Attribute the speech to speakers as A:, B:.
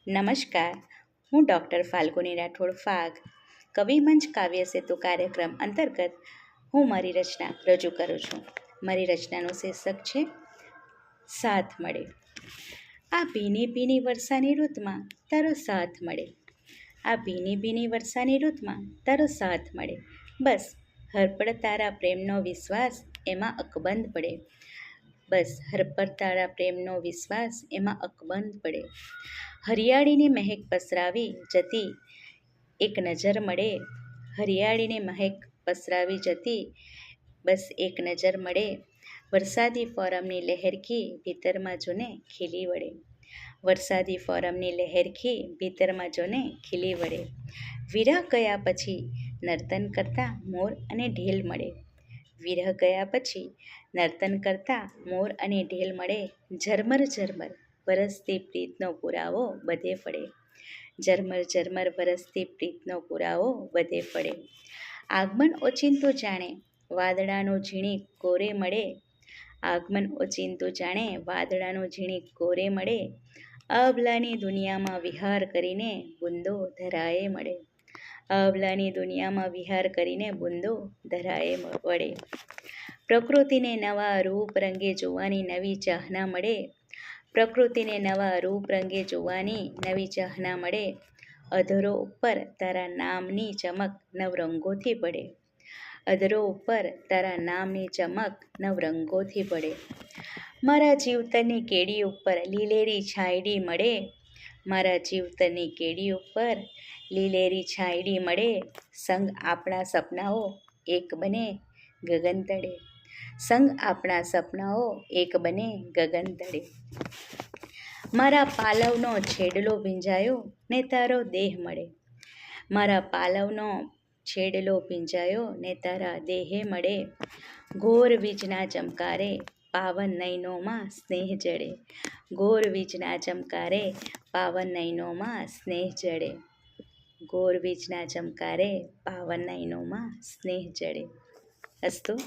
A: નમસ્કાર, હું ડૉક્ટર ફાલ્ગુની રાઠોડ ફાગ કવિમંચ કાવ્ય સેતુ કાર્યક્રમ અંતર્ગત હું મારી રચના રજૂ કરું છું. મારી રચનાનું શીર્ષક છે સાથ મળે. આ ભીની ભીની વર્ષાની ઋતુમાં તારો સાથ મળે. આ ભીની ભીની વર્ષાની ઋતુમાં તારો સાથ મળે. બસ હરપળ તારા પ્રેમનો વિશ્વાસ એમાં અકબંધ પડે. બસ હરપળ તારા પ્રેમનો વિશ્વાસ એમાં અકબંધ પડે. હરિયાળીની મહેક પસરાવી જતી એક નજર મળે. હરિયાળીની મહેક પસરાવી જતી બસ એક નજર મળે. વરસાદી ફોરમની લહેરખી ભીતરમાં જોને ખીલી વળે. વરસાદી ફોરમની લહેરખી ભીતરમાં જોને ખીલી વળે. વિરહ ગયા પછી નર્તન કરતા મોર અને ઢેલ મળે. વિરહ ગયા પછી નર્તન કરતા મોર અને ઢેલ મળે. ઝરમર ઝરમર વરસતી પ્રીતનો પુરાવો બધે ફળે. ઝરમર ઝરમર વરસતી પ્રીતનો પુરાવો બધે ફળે. આગમન ઓચિંતું જાણે વાદળાનું ઝીણી કોરે મળે. આગમન ઓચિંતું જાણે વાદળાનું ઝીણી કોરે મળે. અબલાની દુનિયામાં વિહાર કરીને બુંદો ધરાએ મળે. અબલાની દુનિયામાં વિહાર કરીને બુંદો ધરાએ વળે. પ્રકૃતિને નવા રૂપ રંગે જોવાની નવી ચાહના મળે. પ્રકૃતિને નવા રૂપ રંગે જોવાની નવી ચાહના મળે. અધરો ઉપર તારા નામની ચમક નવરંગોથી પડે. અધરો ઉપર તારા નામની ચમક નવરંગોથી પડે. મારા જીવતરની કેડી ઉપર લીલેરી છાંયડી મળે. મારા જીવતરની કેડી ઉપર લીલેરી છાંયડી મળે. સંગ આપણા સપનાઓ એક બને ગગન તળે. સંગ આપણા સપનાઓ એક બને ગગન તળે. મારા પાલવનો છેડલો ભીંજાયો ને તારો દેહ મળે. મારા પાલવનો છેડલો ભીંજાયો ને તારા દેહે મળે. ઘોર વીજના ચમકારે પાવન નયનોમાં સ્નેહ જડે. ઘોર વીજના ચમકારે પાવન નયનોમાં સ્નેહ જડે. ઘોર વીજના ચમકારે પાવન નયનોમાં સ્નેહ જડે. અસ્તુ.